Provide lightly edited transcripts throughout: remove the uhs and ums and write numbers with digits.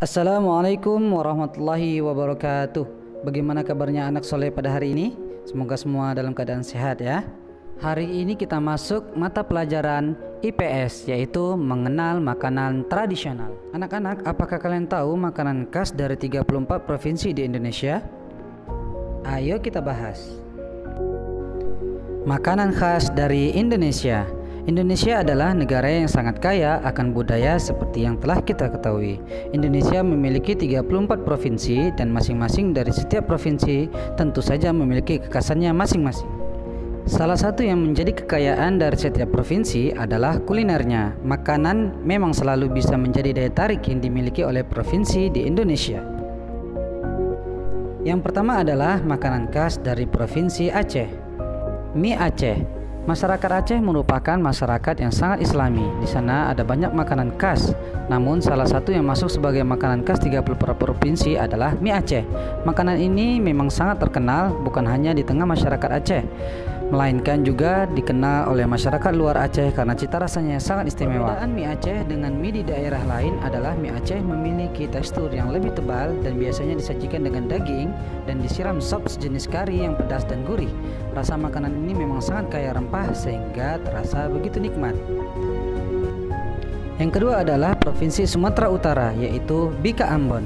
Assalamualaikum warahmatullahi wabarakatuh. Bagaimana kabarnya anak soleh pada hari ini? Semoga semua dalam keadaan sehat ya. Hari ini kita masuk mata pelajaran IPS, yaitu mengenal makanan tradisional. Anak-anak, apakah kalian tahu makanan khas dari 34 provinsi di Indonesia? Ayo kita bahas. Makanan khas dari Indonesia. Indonesia adalah negara yang sangat kaya akan budaya seperti yang telah kita ketahui. Indonesia memiliki 34 provinsi dan masing-masing dari setiap provinsi tentu saja memiliki kekhasannya masing-masing. Salah satu yang menjadi kekayaan dari setiap provinsi adalah kulinernya. Makanan memang selalu bisa menjadi daya tarik yang dimiliki oleh provinsi di Indonesia. Yang pertama adalah makanan khas dari Provinsi Aceh. Mie Aceh. Masyarakat Aceh merupakan masyarakat yang sangat islami. Di sana ada banyak makanan khas. Namun salah satu yang masuk sebagai makanan khas 34 provinsi adalah mie Aceh. Makanan ini memang sangat terkenal bukan hanya di tengah masyarakat Aceh, melainkan juga dikenal oleh masyarakat luar Aceh karena cita rasanya yang sangat istimewa. Perbedaan mie Aceh dengan mie di daerah lain adalah mie Aceh memiliki tekstur yang lebih tebal dan biasanya disajikan dengan daging dan disiram sop sejenis kari yang pedas dan gurih. Rasa makanan ini memang sangat kaya rempah sehingga terasa begitu nikmat. Yang kedua adalah Provinsi Sumatera Utara, yaitu Bika Ambon.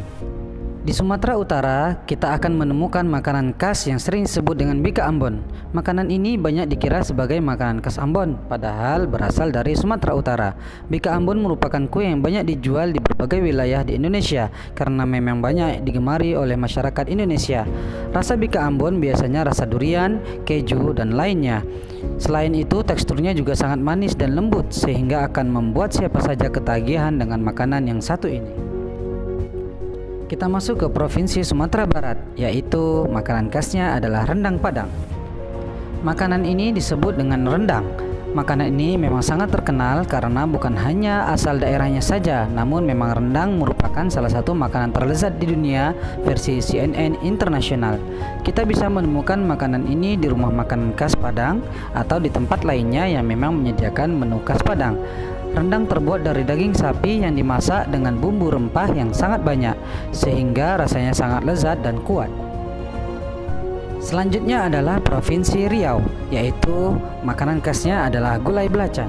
Di Sumatera Utara, kita akan menemukan makanan khas yang sering disebut dengan Bika Ambon. Makanan ini banyak dikira sebagai makanan khas Ambon, padahal berasal dari Sumatera Utara. Bika Ambon merupakan kue yang banyak dijual di berbagai wilayah di Indonesia karena memang banyak digemari oleh masyarakat Indonesia. Rasa Bika Ambon biasanya rasa durian, keju, dan lainnya. Selain itu, teksturnya juga sangat manis dan lembut sehingga akan membuat siapa saja ketagihan dengan makanan yang satu ini. Kita masuk ke Provinsi Sumatera Barat, yaitu makanan khasnya adalah rendang Padang. Makanan ini disebut dengan rendang. Makanan ini memang sangat terkenal karena bukan hanya asal daerahnya saja, namun memang rendang merupakan salah satu makanan terlezat di dunia versi CNN Internasional. Kita bisa menemukan makanan ini di rumah makan khas Padang atau di tempat lainnya yang memang menyediakan menu khas Padang. Rendang terbuat dari daging sapi yang dimasak dengan bumbu rempah yang sangat banyak, sehingga rasanya sangat lezat dan kuat. Selanjutnya adalah Provinsi Riau, yaitu makanan khasnya adalah gulai belacan.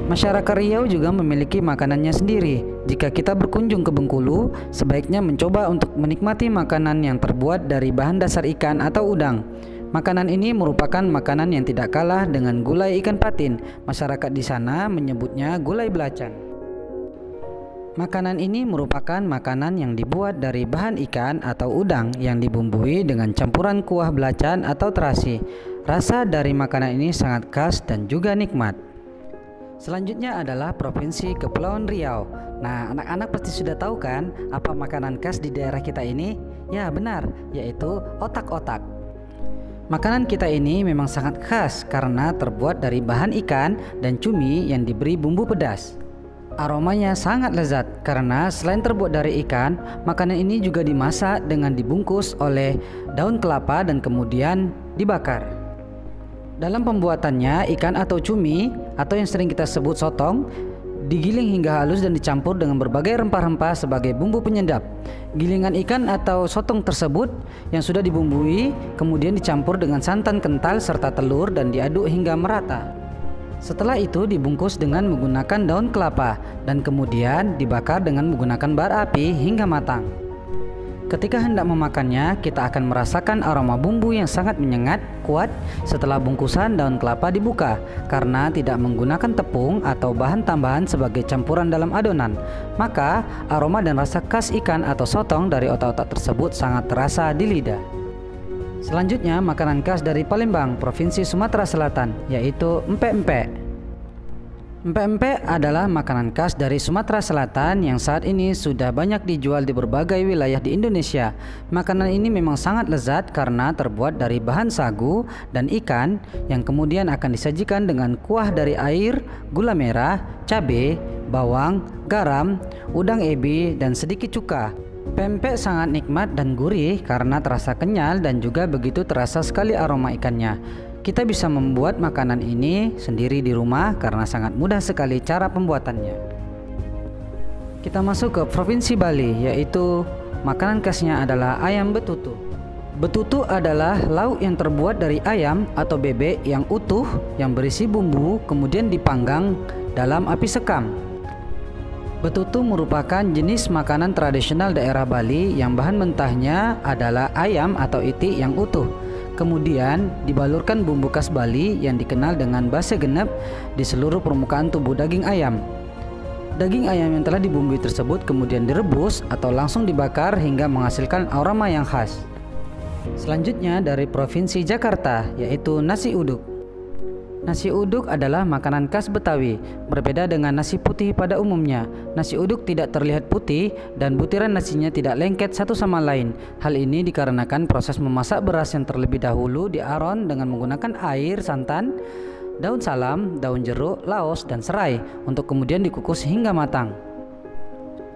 Masyarakat Riau juga memiliki makanannya sendiri. Jika kita berkunjung ke Bengkulu, sebaiknya mencoba untuk menikmati makanan yang terbuat dari bahan dasar ikan atau udang. Makanan ini merupakan makanan yang tidak kalah dengan gulai ikan patin. Masyarakat di sana menyebutnya gulai belacan. Makanan ini merupakan makanan yang dibuat dari bahan ikan atau udang yang dibumbui dengan campuran kuah belacan atau terasi. Rasa dari makanan ini sangat khas dan juga nikmat. Selanjutnya adalah Provinsi Kepulauan Riau. Nah, anak-anak pasti sudah tahu kan apa makanan khas di daerah kita ini? Ya, benar, yaitu otak-otak. Makanan kita ini memang sangat khas karena terbuat dari bahan ikan dan cumi yang diberi bumbu pedas. Aromanya sangat lezat karena selain terbuat dari ikan, makanan ini juga dimasak dengan dibungkus oleh daun kelapa dan kemudian dibakar. Dalam pembuatannya, ikan atau cumi atau yang sering kita sebut sotong digiling hingga halus dan dicampur dengan berbagai rempah-rempah sebagai bumbu penyedap. Gilingan ikan atau sotong tersebut yang sudah dibumbui kemudian dicampur dengan santan kental serta telur dan diaduk hingga merata. Setelah itu dibungkus dengan menggunakan daun kelapa dan kemudian dibakar dengan menggunakan bara api hingga matang. Ketika hendak memakannya, kita akan merasakan aroma bumbu yang sangat menyengat, kuat setelah bungkusan daun kelapa dibuka karena tidak menggunakan tepung atau bahan tambahan sebagai campuran dalam adonan. Maka, aroma dan rasa khas ikan atau sotong dari otak-otak tersebut sangat terasa di lidah. Selanjutnya, makanan khas dari Palembang, Provinsi Sumatera Selatan, yaitu empek-empek. Empek-empek adalah makanan khas dari Sumatera Selatan yang saat ini sudah banyak dijual di berbagai wilayah di Indonesia. Makanan ini memang sangat lezat karena terbuat dari bahan sagu dan ikan yang kemudian akan disajikan dengan kuah dari air, gula merah, cabai, bawang, garam, udang ebi, dan sedikit cuka. Pempek sangat nikmat dan gurih karena terasa kenyal dan juga begitu terasa sekali aroma ikannya. Kita bisa membuat makanan ini sendiri di rumah karena sangat mudah sekali cara pembuatannya. Kita masuk ke Provinsi Bali, yaitu makanan khasnya adalah ayam betutu. Betutu adalah lauk yang terbuat dari ayam atau bebek yang utuh yang berisi bumbu kemudian dipanggang dalam api sekam. Betutu merupakan jenis makanan tradisional daerah Bali yang bahan mentahnya adalah ayam atau itik yang utuh. Kemudian dibalurkan bumbu khas Bali yang dikenal dengan base genep di seluruh permukaan tubuh daging ayam. Daging ayam yang telah dibumbui tersebut kemudian direbus atau langsung dibakar hingga menghasilkan aroma yang khas. Selanjutnya dari Provinsi Jakarta, yaitu nasi uduk. Nasi uduk adalah makanan khas Betawi. Berbeda dengan nasi putih pada umumnya, nasi uduk tidak terlihat putih dan butiran nasinya tidak lengket satu sama lain. Hal ini dikarenakan proses memasak beras yang terlebih dahulu diaron dengan menggunakan air, santan, daun salam, daun jeruk, laos, dan serai untuk kemudian dikukus hingga matang.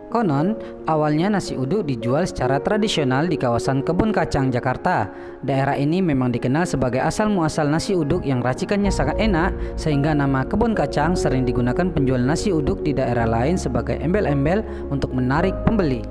Konon, awalnya nasi uduk dijual secara tradisional di kawasan Kebun Kacang, Jakarta. Daerah ini memang dikenal sebagai asal-muasal nasi uduk yang racikannya sangat enak, sehingga nama Kebun Kacang sering digunakan penjual nasi uduk di daerah lain sebagai embel-embel untuk menarik pembeli.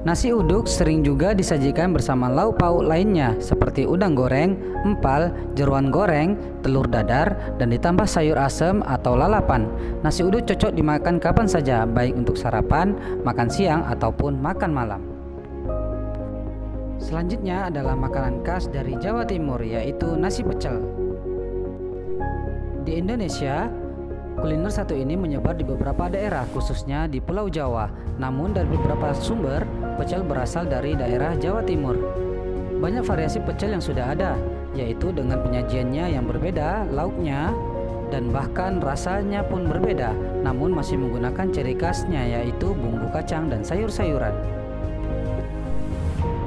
Nasi uduk sering juga disajikan bersama lauk pauk lainnya seperti udang goreng, empal, jeroan goreng, telur dadar, dan ditambah sayur asem atau lalapan. Nasi uduk cocok dimakan kapan saja, baik untuk sarapan, makan siang, ataupun makan malam. Selanjutnya adalah makanan khas dari Jawa Timur, yaitu nasi pecel. Di Indonesia, kuliner satu ini menyebar di beberapa daerah, khususnya di Pulau Jawa. Namun dari beberapa sumber, pecel berasal dari daerah Jawa Timur. Banyak variasi pecel yang sudah ada, yaitu dengan penyajiannya yang berbeda, lauknya, dan bahkan rasanya pun berbeda, namun masih menggunakan ciri khasnya, yaitu bumbu kacang dan sayur-sayuran.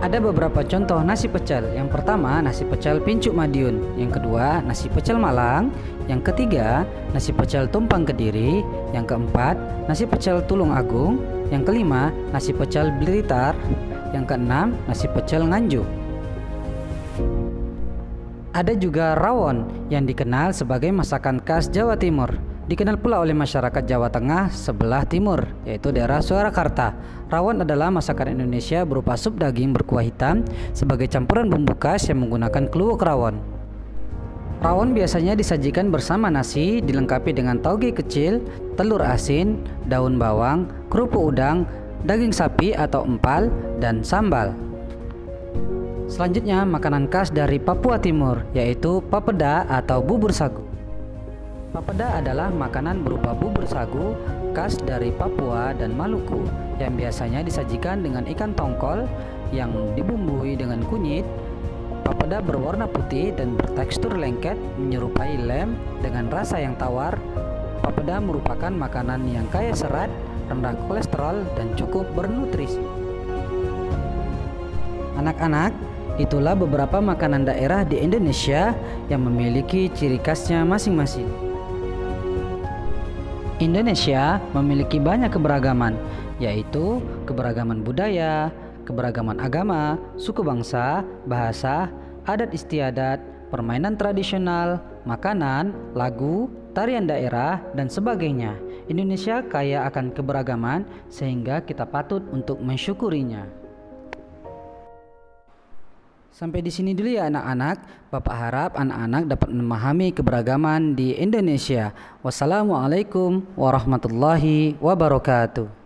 Ada beberapa contoh nasi pecel. Yang pertama, nasi pecel Pincuk Madiun. Yang kedua, nasi pecel Malang. Yang ketiga, nasi pecel Tumpang Kediri. Yang keempat, nasi pecel Tulung Agung. Yang kelima, nasi pecel Blitar. Yang keenam, nasi pecel Nganjuk. Ada juga rawon yang dikenal sebagai masakan khas Jawa Timur. Dikenal pula oleh masyarakat Jawa Tengah sebelah timur, yaitu daerah Surakarta. Rawon adalah masakan Indonesia berupa sup daging berkuah hitam sebagai campuran bumbu khas yang menggunakan kluwuk rawon. Rawon biasanya disajikan bersama nasi, dilengkapi dengan tauge kecil, telur asin, daun bawang, kerupuk udang, daging sapi atau empal, dan sambal. Selanjutnya, makanan khas dari Papua Timur, yaitu papeda atau bubur sagu. Papeda adalah makanan berupa bubur sagu khas dari Papua dan Maluku yang biasanya disajikan dengan ikan tongkol yang dibumbui dengan kunyit. Papeda berwarna putih dan bertekstur lengket menyerupai lem dengan rasa yang tawar. Papeda merupakan makanan yang kaya serat, rendah kolesterol, dan cukup bernutrisi. Anak-anak, itulah beberapa makanan daerah di Indonesia yang memiliki ciri khasnya masing-masing. Indonesia memiliki banyak keberagaman, yaitu keberagaman budaya, keberagaman agama, suku bangsa, bahasa, adat istiadat, permainan tradisional, makanan, lagu, tarian daerah, dan sebagainya. Indonesia kaya akan keberagaman sehingga kita patut untuk mensyukurinya. Sampai di sini dulu ya anak-anak. Bapak harap anak-anak dapat memahami keberagaman di Indonesia. Wassalamualaikum warahmatullahi wabarakatuh.